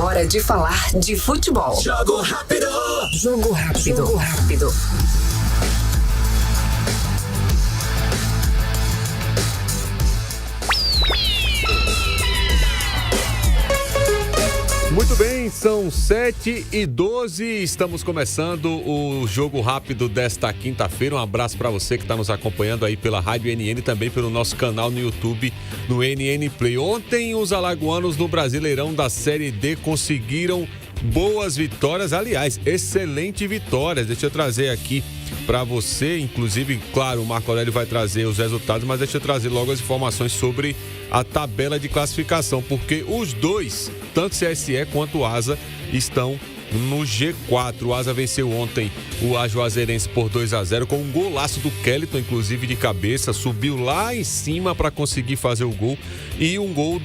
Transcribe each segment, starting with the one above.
hora de falar de futebol. Jogo rápido! Jogo rápido. Jogo rápido. Muito bem, são 7h12, estamos começando o Jogo Rápido desta quinta-feira. Um abraço para você que está nos acompanhando aí pela Rádio NN e também pelo nosso canal no YouTube, no NN Play. Ontem os alagoanos no Brasileirão da Série D conseguiram boas vitórias, aliás, excelente vitórias. Deixa eu trazer aqui para você, inclusive, claro, o Marco Aurélio vai trazer os resultados, mas deixa eu trazer logo as informações sobre a tabela de classificação, porque os dois, tanto CSE quanto o Asa, estão no G4. O Asa venceu ontem o Ajuazeirense por 2-0 com um golaço do Kellyton, inclusive de cabeça, subiu lá em cima para conseguir fazer o gol, e um gol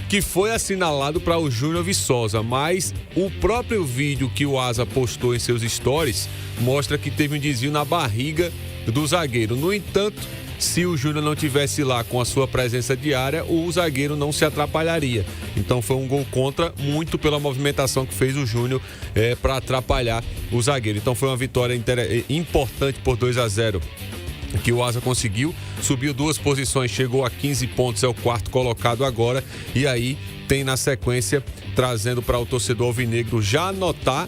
que foi assinalado para o Júnior Viçosa, mas o próprio vídeo que o Asa postou em seus stories mostra que teve um desvio na barriga do zagueiro. No entanto, se o Júnior não tivesse lá com a sua presença diária, o zagueiro não se atrapalharia. Então foi um gol contra, muito pela movimentação que fez o Júnior para atrapalhar o zagueiro. Então foi uma vitória importante por 2-0 que o Asa conseguiu, subiu 2 posições, chegou a 15 pontos, é o 4º colocado agora, e aí tem na sequência, trazendo para o torcedor alvinegro já anotar,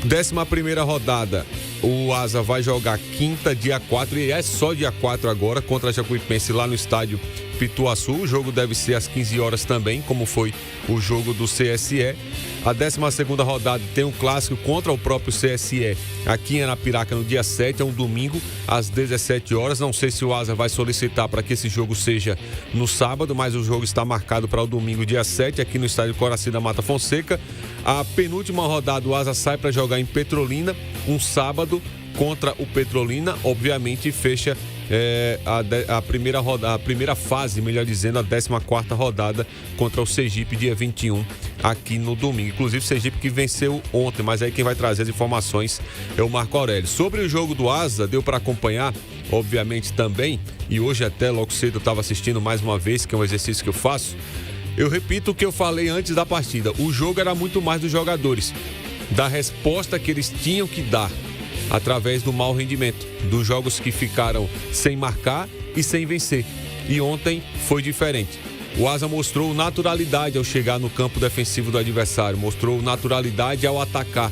11ª rodada. O Asa vai jogar quinta, dia 4, e é só dia 4 agora, contra a Jacuipense lá no estádio Pituaçu. O jogo deve ser às 15 horas também, como foi o jogo do CSE. A 12ª rodada tem um clássico contra o próprio CSE aqui em Arapiraca no dia 7, é um domingo, às 17 horas. Não sei se o Asa vai solicitar para que esse jogo seja no sábado, mas o jogo está marcado para o domingo, dia 7, aqui no estádio Coraci da Mata Fonseca. A penúltima rodada, o Asa sai para jogar em Petrolina, um sábado, contra o Petrolina. Obviamente fecha a primeira fase, melhor dizendo, a 14ª rodada contra o Sergipe, dia 21, aqui no domingo. Inclusive o Sergipe que venceu ontem, mas aí quem vai trazer as informações é o Marco Aurélio. Sobre o jogo do Asa, deu para acompanhar, obviamente também, e hoje até logo cedo eu estava assistindo mais uma vez, que é um exercício que eu faço. Eu repito o que eu falei antes da partida, o jogo era muito mais dos jogadores, da resposta que eles tinham que dar através do mau rendimento, dos jogos que ficaram sem marcar e sem vencer. E ontem foi diferente. O Asa mostrou naturalidade ao chegar no campo defensivo do adversário, mostrou naturalidade ao atacar.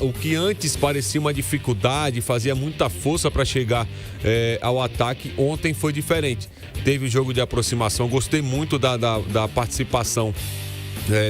O que antes parecia uma dificuldade, fazia muita força para chegar ao ataque, ontem foi diferente. Teve o jogo de aproximação, gostei muito da participação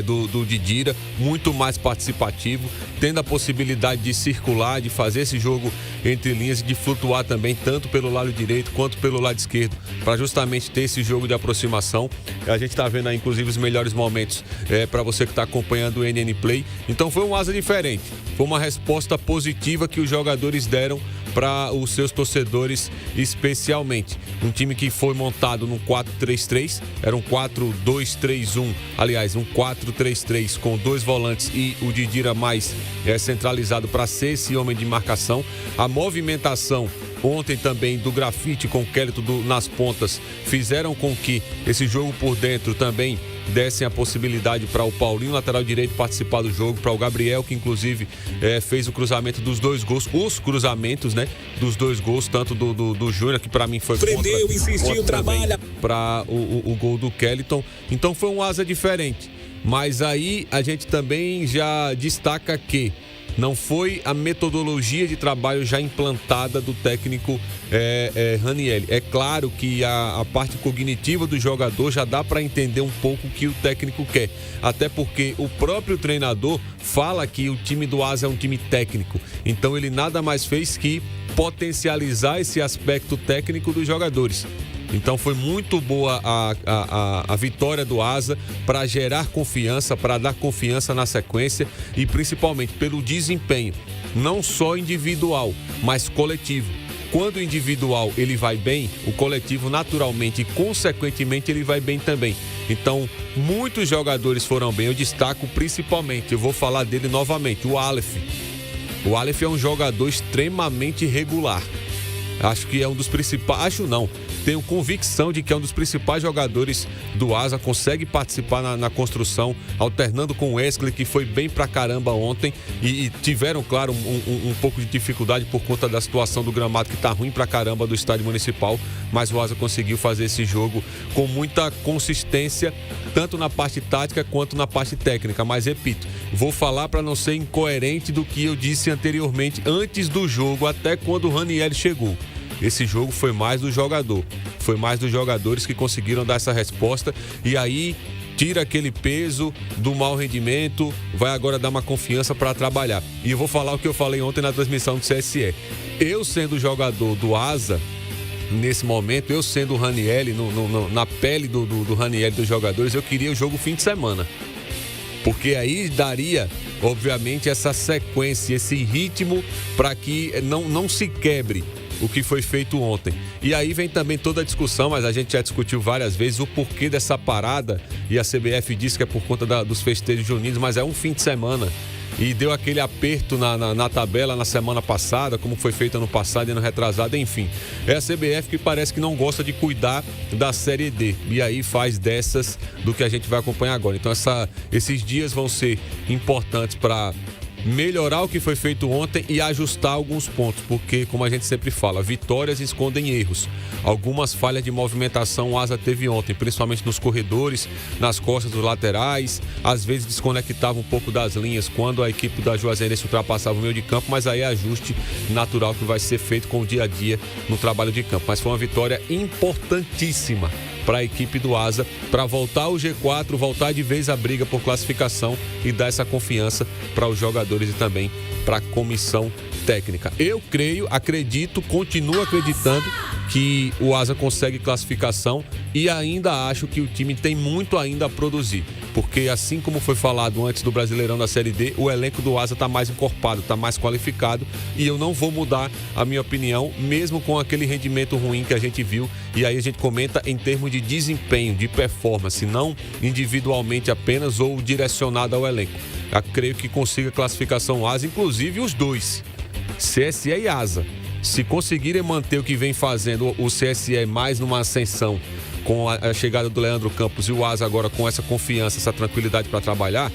do Didira, muito mais participativo, tendo a possibilidade de circular, de fazer esse jogo entre linhas e de flutuar também, tanto pelo lado direito quanto pelo lado esquerdo, para justamente ter esse jogo de aproximação. A gente está vendo aí, inclusive, os melhores momentos para você que está acompanhando o NN Play. Então foi um Asa diferente, foi uma resposta positiva que os jogadores deram para os seus torcedores, especialmente. Um time que foi montado num 4-3-3, era um 4-2-3-1, aliás, um 4-3-3 com 2 volantes e o Didira mais centralizado para ser esse homem de marcação. A movimentação ontem também do Grafite com o Kellyton nas pontas fizeram com que esse jogo por dentro também dessem a possibilidade para o Paulinho, lateral direito, participar do jogo, para o Gabriel, que inclusive fez o cruzamento dos 2 gols, os cruzamentos, né, dos 2 gols, tanto do Júnior, que para mim foi prendeu, insistiu, trabalha, para o gol do Kellyton. Então foi um Asa diferente, mas aí a gente também já destaca que não foi a metodologia de trabalho já implantada do técnico Ranieri. É claro que a parte cognitiva do jogador já dá para entender um pouco o que o técnico quer. Até porque o próprio treinador fala que o time do Asa é um time técnico. Então ele nada mais fez que potencializar esse aspecto técnico dos jogadores. Então foi muito boa a vitória do Asa para gerar confiança, para dar confiança na sequência e principalmente pelo desempenho, não só individual, mas coletivo. Quando o individual ele vai bem, o coletivo naturalmente e consequentemente ele vai bem também. Então muitos jogadores foram bem, eu destaco principalmente, eu vou falar dele novamente, o Aleph. O Aleph é um jogador extremamente regular. Acho que é um dos principais, tenho convicção de que é um dos principais jogadores do Asa, consegue participar na construção, alternando com o Wesley, que foi bem pra caramba ontem, e tiveram, claro, um pouco de dificuldade por conta da situação do gramado, que tá ruim pra caramba do estádio municipal, mas o Asa conseguiu fazer esse jogo com muita consistência, tanto na parte tática quanto na parte técnica. Mas repito, vou falar para não ser incoerente do que eu disse anteriormente, antes do jogo, até quando o Ranieri chegou. Esse jogo foi mais do jogador, foi mais dos jogadores que conseguiram dar essa resposta, e aí tira aquele peso do mau rendimento, vai agora dar uma confiança para trabalhar. E eu vou falar o que eu falei ontem na transmissão do CSE. Eu, sendo jogador do Asa, nesse momento, eu sendo o Ranieri, na pele do Ranieri, dos jogadores, eu queria o jogo fim de semana. Porque aí daria, obviamente, essa sequência, esse ritmo para que não se quebre o que foi feito ontem. E aí vem também toda a discussão, mas a gente já discutiu várias vezes o porquê dessa parada, e a CBF diz que é por conta dos festejos juninos, mas é um fim de semana. E deu aquele aperto na tabela na semana passada, como foi feito ano passado e ano retrasado, enfim. É a CBF que parece que não gosta de cuidar da Série D. E aí faz dessas do que a gente vai acompanhar agora. Então esses dias vão ser importantes para melhorar o que foi feito ontem e ajustar alguns pontos, porque, como a gente sempre fala, vitórias escondem erros. Algumas falhas de movimentação o Asa teve ontem, principalmente nos corredores, nas costas dos laterais, às vezes desconectava um pouco das linhas quando a equipe da Juazeirense ultrapassava o meio de campo, mas aí é ajuste natural que vai ser feito com o dia a dia no trabalho de campo. Mas foi uma vitória importantíssima para a equipe do Asa, para voltar ao G4, voltar de vez a briga por classificação e dar essa confiança para os jogadores e também para a comissão técnica. Eu acredito, continuo acreditando que o Asa consegue classificação e ainda acho que o time tem muito ainda a produzir, porque assim como foi falado antes do Brasileirão da Série D, o elenco do Asa está mais encorpado, está mais qualificado, e eu não vou mudar a minha opinião, mesmo com aquele rendimento ruim que a gente viu. E aí a gente comenta em termos de desempenho, de performance, não individualmente apenas ou direcionado ao elenco. Eu creio que consiga classificação Asa, inclusive os dois, CSE e Asa. Se conseguirem manter o que vem fazendo o CSE mais numa ascensão, com a chegada do Leandro Campos, e o Asa agora com essa confiança, essa tranquilidade para trabalhar,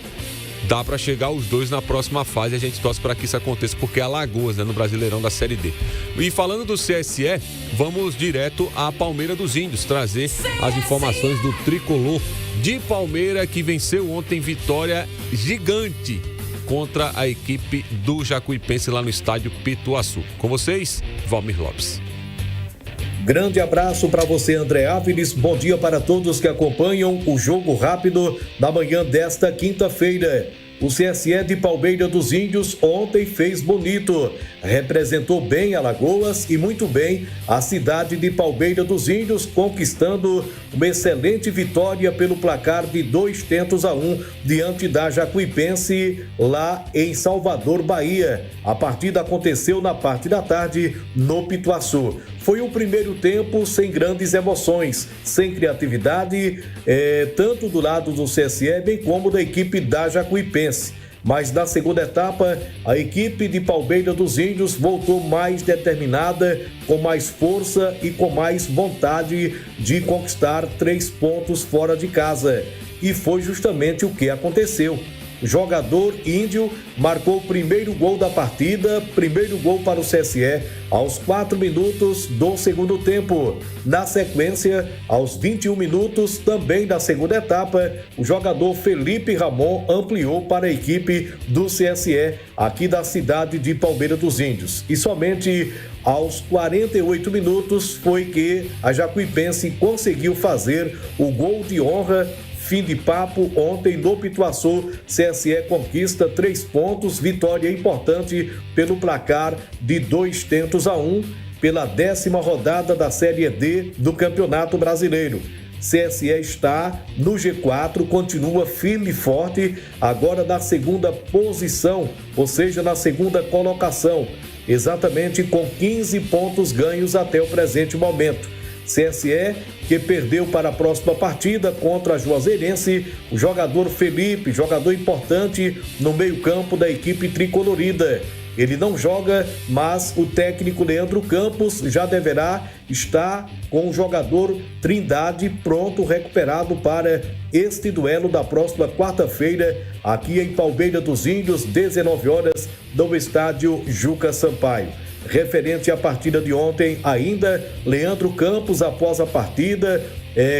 dá para chegar os dois na próxima fase. A gente torce para que isso aconteça, porque é Alagoas, né, no Brasileirão da Série D. E falando do CSE, vamos direto à Palmeira dos Índios, trazer as informações do tricolor de Palmeira, que venceu ontem vitória gigante contra a equipe do Jacuipense lá no estádio Pituaçu. Com vocês, Valmir Lopes. Grande abraço para você, André Áviles. Bom dia para todos que acompanham o Jogo Rápido da manhã desta quinta-feira. O CSE de Palmeira dos Índios ontem fez bonito, representou bem Alagoas e muito bem a cidade de Palmeira dos Índios, conquistando uma excelente vitória pelo placar de 2-1 diante da Jacuipense lá em Salvador, Bahia. A partida aconteceu na parte da tarde no Pituaçu. Foi um primeiro tempo sem grandes emoções, sem criatividade, tanto do lado do CSE, bem como da equipe da Jacuipense. Mas na segunda etapa, a equipe de Palmeira dos Índios voltou mais determinada, com mais força e com mais vontade de conquistar 3 pontos fora de casa. E foi justamente o que aconteceu. O jogador índio marcou o primeiro gol da partida, primeiro gol para o CSE, aos 4 minutos do segundo tempo. Na sequência, aos 21 minutos, também da segunda etapa, o jogador Felipe Ramon ampliou para a equipe do CSE, aqui da cidade de Palmeira dos Índios. E somente aos 48 minutos foi que a Jacuipense conseguiu fazer o gol de honra. Fim de papo, ontem no Pituaçu, CSE conquista 3 pontos, vitória importante pelo placar de 2-1 pela 10ª rodada da Série D do Campeonato Brasileiro. CSE está no G4, continua firme e forte, agora na segunda posição, ou seja, na segunda colocação, exatamente com 15 pontos ganhos até o presente momento. CSE, que perdeu para a próxima partida contra a Juazeirense, o jogador Felipe, jogador importante no meio-campo da equipe tricolorida. ele não joga, mas o técnico Leandro Campos já deverá estar com o jogador Trindade pronto, recuperado para este duelo da próxima quarta-feira, aqui em Palmeira dos Índios, 19 horas, no estádio Juca Sampaio. Referente à partida de ontem, ainda, Leandro Campos, após a partida,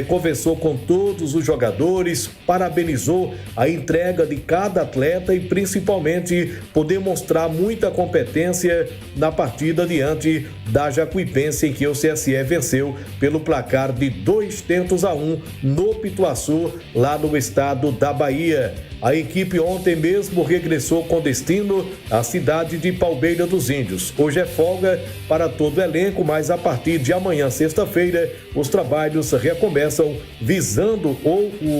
conversou com todos os jogadores, parabenizou a entrega de cada atleta e principalmente por demonstrar muita competência na partida diante da Jacuipense, em que o CSE venceu pelo placar de 2-1 no Pituaçu, lá no estado da Bahia. A equipe ontem mesmo regressou com destino à cidade de Palmeira dos Índios. Hoje é folga para todo o elenco, mas a partir de amanhã, sexta-feira, os trabalhos recomeçam visando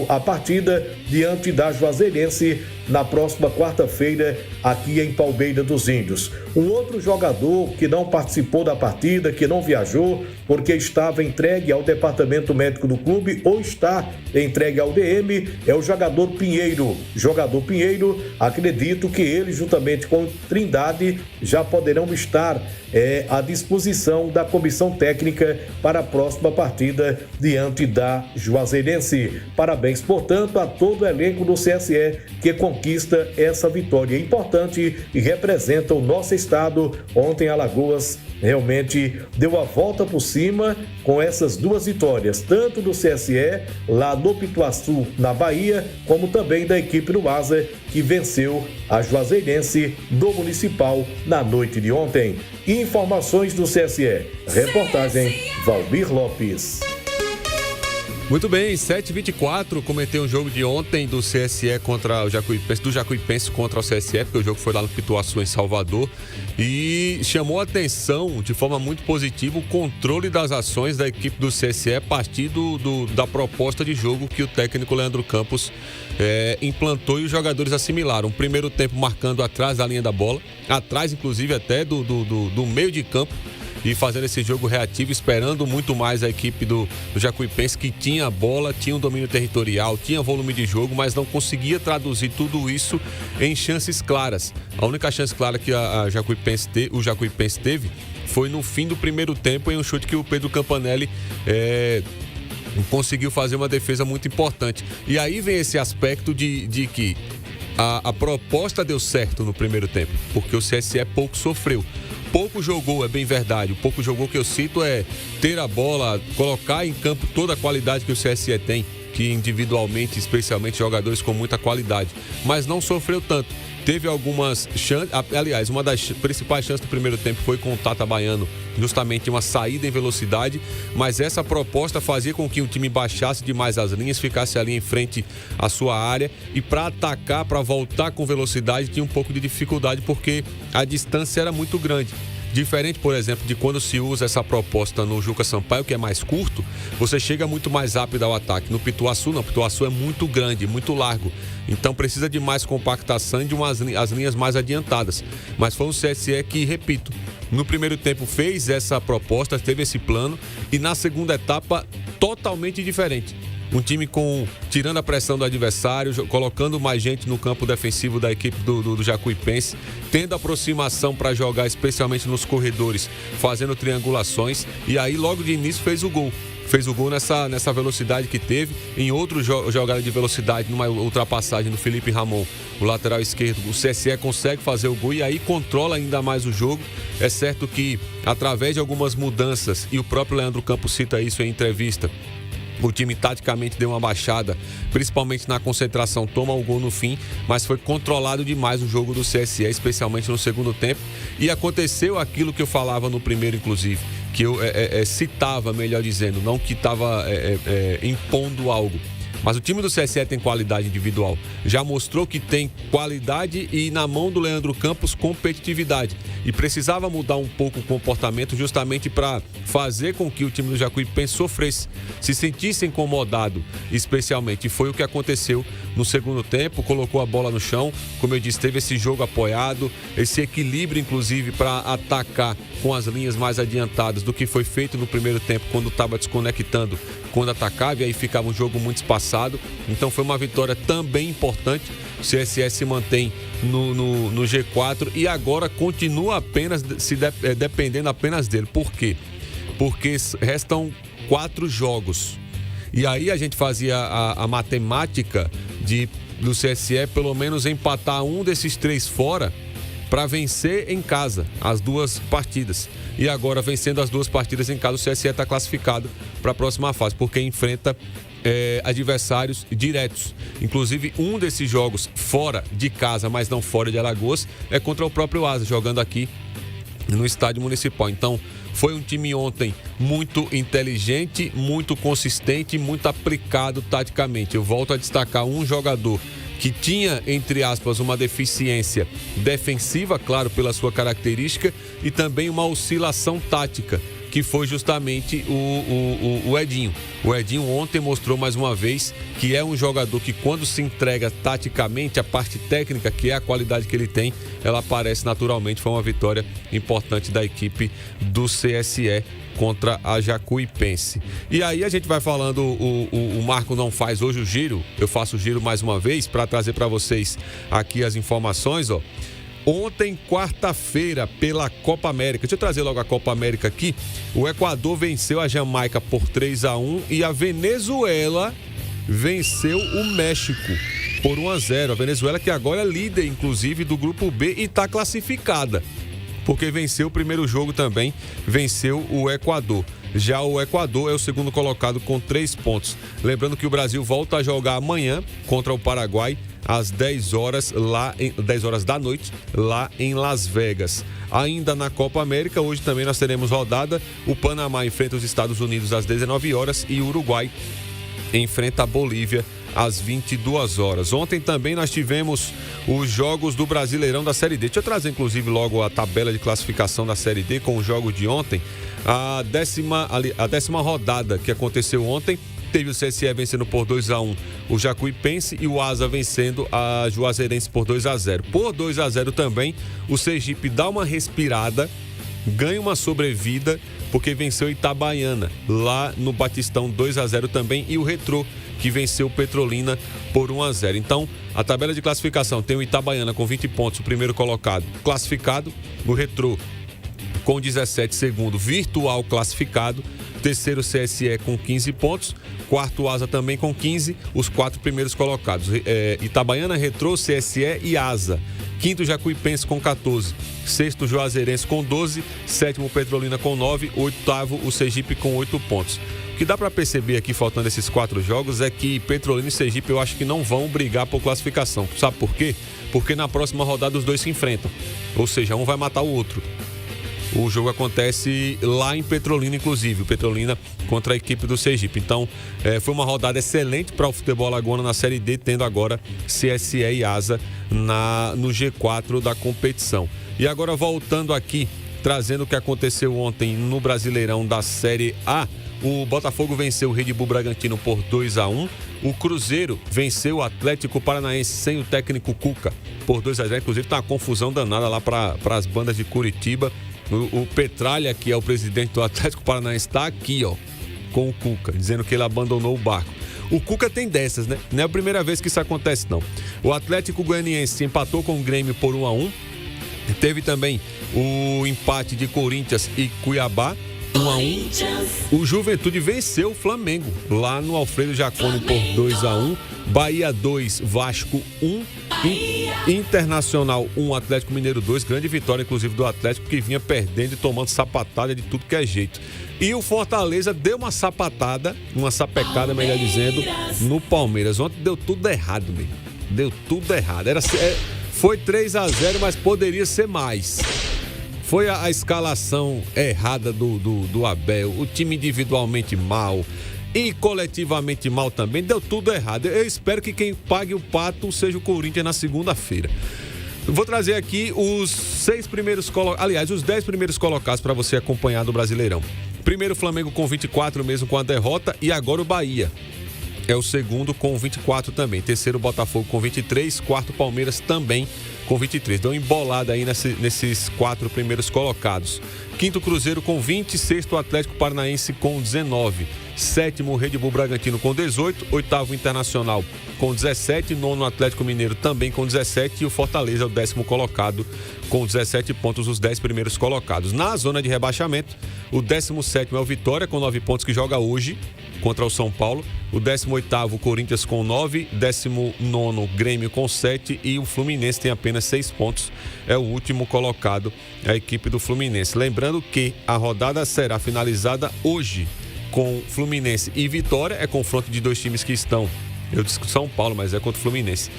a partida diante da Juazeirense na próxima quarta-feira aqui em Palmeira dos Índios. Um outro jogador que não participou da partida, que não viajou porque estava entregue ao departamento médico do clube ou está entregue ao DM, é o jogador Pinheiro. Jogador Pinheiro, acredito que ele, juntamente com Trindade, já poderão estar à disposição da comissão técnica para a próxima partida diante da Juazeirense. Parabéns, portanto, a todo o elenco do CSE que conquista essa vitória importante e representa o nosso estado. Ontem Alagoas realmente deu a volta por cima com essas duas vitórias, tanto do CSE lá no Pituaçu, na Bahia, como também da equipe do Asa, que venceu a Juazeirense do Municipal na noite de ontem. Informações do CSE. Reportagem Valmir Lopes. Muito bem, 7h24, comentei um jogo de ontem do CSE contra o Jacuipense, do Jacuipense contra o CSE, porque o jogo foi lá no Pituaçu, em Salvador, e chamou a atenção de forma muito positiva o controle das ações da equipe do CSE a partir da proposta de jogo que o técnico Leandro Campos implantou e os jogadores assimilaram. Primeiro tempo marcando atrás da linha da bola, atrás inclusive até do meio de campo, e fazendo esse jogo reativo, esperando muito mais a equipe do Jacuipense, que tinha a bola, tinha um domínio territorial, tinha volume de jogo, mas não conseguia traduzir tudo isso em chances claras. A única chance clara que o Jacuipense teve foi no fim do primeiro tempo, em um chute que o Pedro Campanelli conseguiu fazer uma defesa muito importante. E aí vem esse aspecto de que a proposta deu certo no primeiro tempo, porque o CSE pouco sofreu. Pouco jogou, é bem verdade. O pouco jogou que eu cito é ter a bola, colocar em campo toda a qualidade que o CSE tem, que individualmente, especialmente jogadores com muita qualidade, mas não sofreu tanto. Teve algumas chances, aliás, uma das principais chances do primeiro tempo foi com o Tata Baiano, justamente uma saída em velocidade, mas essa proposta fazia com que o time baixasse demais as linhas, ficasse ali em frente à sua área, e para atacar, para voltar com velocidade, tinha um pouco de dificuldade porque a distância era muito grande. Diferente, por exemplo, de quando se usa essa proposta no Juca Sampaio, que é mais curto, você chega muito mais rápido ao ataque. No Pituaçu, não. O Pituaçu é muito grande, muito largo. Então precisa de mais compactação e de as linhas mais adiantadas. Mas foi um CSE que, repito, no primeiro tempo fez essa proposta, teve esse plano, e na segunda etapa totalmente diferente. Um time tirando a pressão do adversário, colocando mais gente no campo defensivo da equipe do Jacuipense, tendo aproximação para jogar, especialmente nos corredores, fazendo triangulações, e aí logo de início fez o gol. Fez o gol nessa velocidade que teve. Em outro jogada de velocidade, numa ultrapassagem do Felipe Ramon, o lateral esquerdo, o CSE consegue fazer o gol e aí controla ainda mais o jogo. É certo que, através de algumas mudanças, e o próprio Leandro Campos cita isso em entrevista, o time taticamente deu uma baixada, principalmente na concentração, toma o gol no fim, mas foi controlado demais o jogo do CSE, especialmente no segundo tempo. E aconteceu aquilo que eu falava no primeiro, inclusive, que eu citava, melhor dizendo, não que estava impondo algo. Mas o time do CSE tem qualidade individual. Já mostrou que tem qualidade e, na mão do Leandro Campos, competitividade. E precisava mudar um pouco o comportamento justamente para fazer com que o time do Jacuipense sofresse, se sentisse incomodado, especialmente. E foi o que aconteceu no segundo tempo, colocou a bola no chão. Como eu disse, teve esse jogo apoiado, esse equilíbrio, inclusive, para atacar com as linhas mais adiantadas do que foi feito no primeiro tempo, quando estava desconectando, quando atacava, e aí ficava um jogo muito espaçado. Então foi uma vitória também importante. O CSE se mantém no G4 e agora continua apenas dependendo apenas dele. Por quê? Porque restam 4 jogos. E aí a gente fazia a matemática do CSE pelo menos empatar um desses 3 fora para vencer em casa as 2 partidas. E agora, vencendo as 2 partidas em casa, o CSE está classificado para a próxima fase, porque enfrenta adversários diretos. Inclusive, um desses jogos fora de casa, mas não fora de Alagoas, é contra o próprio Asa, jogando aqui no estádio municipal. Então, foi um time ontem muito inteligente, muito consistente, muito aplicado taticamente. Eu volto a destacar um jogador que tinha, entre aspas, uma deficiência defensiva, claro, pela sua característica, e também uma oscilação tática, que foi justamente o Edinho. O Edinho ontem mostrou mais uma vez que é um jogador que, quando se entrega taticamente, a parte técnica, que é a qualidade que ele tem, ela aparece naturalmente. Foi uma vitória importante da equipe do CSE contra a Jacuipense. E aí a gente vai falando, o Marco não faz hoje o giro, eu faço o giro mais uma vez para trazer para vocês aqui as informações, ó. Ontem, quarta-feira, pela Copa América. Deixa eu trazer logo a Copa América aqui. O Equador venceu a Jamaica por 3-1 e a Venezuela venceu o México por 1-0. A Venezuela, que agora é líder, inclusive, do Grupo B e está classificada, porque venceu o primeiro jogo também, venceu o Equador. Já o Equador é o segundo colocado com 3 pontos. Lembrando que o Brasil volta a jogar amanhã contra o Paraguai, às 10 horas da noite, lá em Las Vegas. Ainda na Copa América, hoje também nós teremos rodada. O Panamá enfrenta os Estados Unidos às 19 horas e o Uruguai enfrenta a Bolívia às 22 horas. Ontem também nós tivemos os jogos do Brasileirão da Série D. Deixa eu trazer, inclusive, logo a tabela de classificação da Série D com os jogos de ontem. A décima rodada que aconteceu ontem, teve o CSE vencendo por 2-1 o Jacuipense e o Asa vencendo a Juazeirense por 2-0. Por 2-0 também, o Sergipe dá uma respirada, ganha uma sobrevida, porque venceu Itabaiana lá no Batistão 2-0 também, e o Retrô, que venceu o Petrolina por 1-0. Então, a tabela de classificação tem o Itabaiana com 20 pontos, o primeiro colocado classificado, o Retrô com 17, segundo virtual classificado, terceiro CSE com 15 pontos, quarto Asa também com 15, os 4 primeiros colocados, Itabaiana, Retrô, CSE e Asa. Quinto Jacuipense com 14, sexto Juazeirense com 12, sétimo Petrolina com 9, oitavo o Sergipe com 8 pontos. O que dá para perceber aqui, faltando esses 4 jogos, é que Petrolina e Sergipe eu acho que não vão brigar por classificação. Sabe por quê? Porque na próxima rodada os dois se enfrentam, ou seja, um vai matar o outro. O jogo acontece lá em Petrolina, inclusive, o Petrolina contra a equipe do Sergipe. Então, foi uma rodada excelente para o futebol alagoano na Série D, tendo agora CSE e Asa no G4 da competição. E agora, voltando aqui, trazendo o que aconteceu ontem no Brasileirão da Série A, o Botafogo venceu o Red Bull Bragantino por 2-1. O Cruzeiro venceu o Atlético Paranaense sem o técnico Cuca por 2-0. Inclusive, tá uma confusão danada lá para as bandas de Curitiba. O Petralha, que é o presidente do Atlético Paranaense, está aqui, ó, com o Cuca, dizendo que ele abandonou o barco. O Cuca tem dessas, né? Não é a primeira vez que isso acontece, não. O Atlético Goianiense empatou com o Grêmio por 1-1. Teve também o empate de Corinthians e Cuiabá, 1-1. O Juventude venceu o Flamengo lá no Alfredo Jaconi por 2-1. Bahia 2, Vasco 1. Internacional 1, Atlético Mineiro 2. Grande vitória, inclusive, do Atlético, que vinha perdendo e tomando sapatada de tudo que é jeito. E o Fortaleza deu uma sapecada, melhor dizendo, no Palmeiras. Ontem deu tudo errado, mesmo. Deu tudo errado. Foi 3-0, mas poderia ser mais. Foi a escalação errada do Abel, o time individualmente mal e coletivamente mal também, deu tudo errado. Eu espero que quem pague o pato seja o Corinthians na segunda-feira. Vou trazer aqui os 10 primeiros colocados para você acompanhar do Brasileirão. Primeiro o Flamengo com 24, mesmo com a derrota, e agora o Bahia. é o segundo com 24 também. Terceiro, Botafogo com 23. Quarto, Palmeiras também com 23. Deu uma embolada aí nesses 4 primeiros colocados. Quinto, Cruzeiro com 20. Sexto, Atlético Paranaense com 19. Sétimo, Red Bull Bragantino com 18. Oitavo, Internacional com 17. Nono, Atlético Mineiro também com 17. E o Fortaleza é o 10º colocado com 17 pontos, os 10 primeiros colocados. Na zona de rebaixamento, o 17º é o Vitória com 9 pontos, que joga hoje contra o São Paulo. O 18º, Corinthians com 9. 19º, Grêmio com 7. E o Fluminense tem apenas 6 pontos. É o último colocado, a equipe do Fluminense. Lembrando que a rodada será finalizada hoje com Fluminense e Vitória. É confronto de 2 times que estão... Eu disse que São Paulo, mas é contra o Fluminense.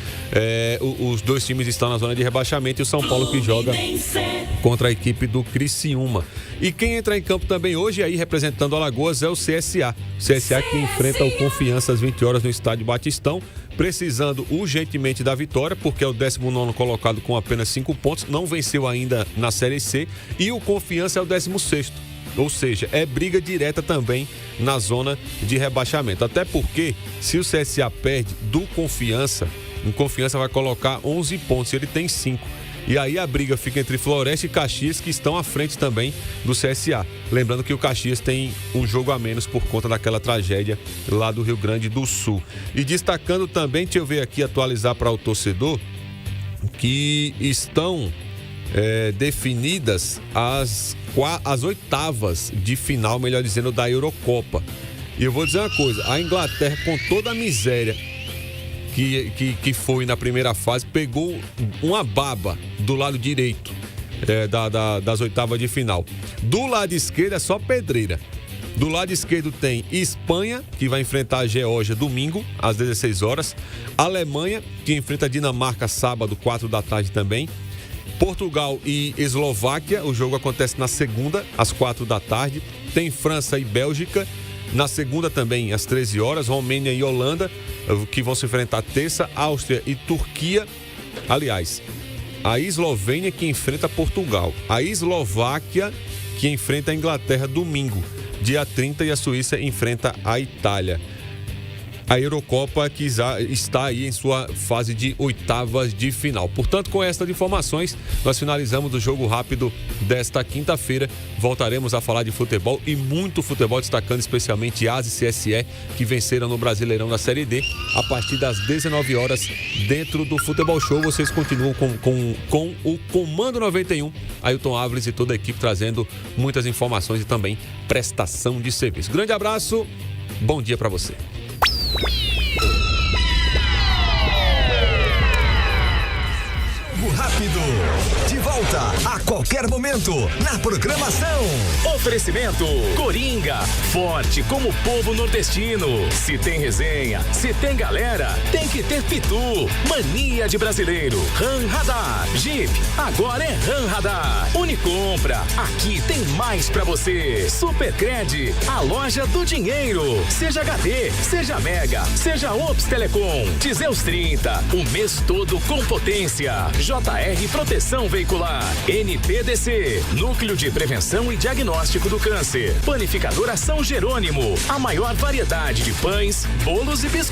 Os 2 times estão na zona de rebaixamento e o São Paulo que joga contra a equipe do Criciúma. E quem entra em campo também hoje, aí representando Alagoas, é o CSA. O CSA que enfrenta o Confiança às 20 horas no estádio Batistão, precisando urgentemente da vitória, porque é o 19º colocado com apenas 5 pontos, não venceu ainda na Série C, e o Confiança é o 16º. Ou seja, é briga direta também na zona de rebaixamento. Até porque, se o CSA perde do Confiança, o Confiança vai colocar 11 pontos, ele tem 5. E aí a briga fica entre Floresta e Caxias, que estão à frente também do CSA. Lembrando que o Caxias tem um jogo a menos por conta daquela tragédia lá do Rio Grande do Sul. E destacando também, deixa eu ver aqui, atualizar para o torcedor, que estão definidas as oitavas de final, melhor dizendo, da Eurocopa. E eu vou dizer uma coisa, a Inglaterra, com toda a miséria que foi na primeira fase, pegou uma baba do lado direito das oitavas de final. Do lado esquerdo é só pedreira. Do lado esquerdo tem Espanha, que vai enfrentar a Geórgia domingo, às 16 horas. Alemanha, que enfrenta a Dinamarca sábado, 4 da tarde também. Portugal e Eslováquia, o jogo acontece na segunda, às 4 da tarde. Tem França e Bélgica, na segunda também, às 13 horas. Romênia e Holanda, que vão se enfrentar terça. Áustria e Turquia. Aliás, a Eslovênia que enfrenta Portugal. A Eslováquia que enfrenta a Inglaterra domingo, dia 30, e a Suíça enfrenta a Itália. A Eurocopa que está aí em sua fase de oitavas de final. Portanto, com estas informações, nós finalizamos o Jogo Rápido desta quinta-feira. Voltaremos a falar de futebol e muito futebol, destacando especialmente AS e CSE, que venceram no Brasileirão da Série D. A partir das 19 horas, dentro do Futebol Show, vocês continuam com o Comando 91, Ailton Áviles e toda a equipe trazendo muitas informações e também prestação de serviço. Grande abraço, bom dia para você. Jogo Rápido, de volta a qualquer momento na programação. Oferecimento Coringa, forte como o povo nordestino. Se tem resenha, se tem galera, tem que ter Pitu. Mania de brasileiro, Ram Radar. Jeep, agora é Ram Radar. Unicompra, aqui tem mais pra você. Supercred, a loja do dinheiro. Seja HD, seja Mega, seja Ops Telecom. Teseus 30, o mês todo com potência. JR Proteção Veicular. NPDC, Núcleo de Prevenção e Diagnóstico do Câncer. Panificadora São Jerônimo, a maior variedade de pães, bolos e biscoitos.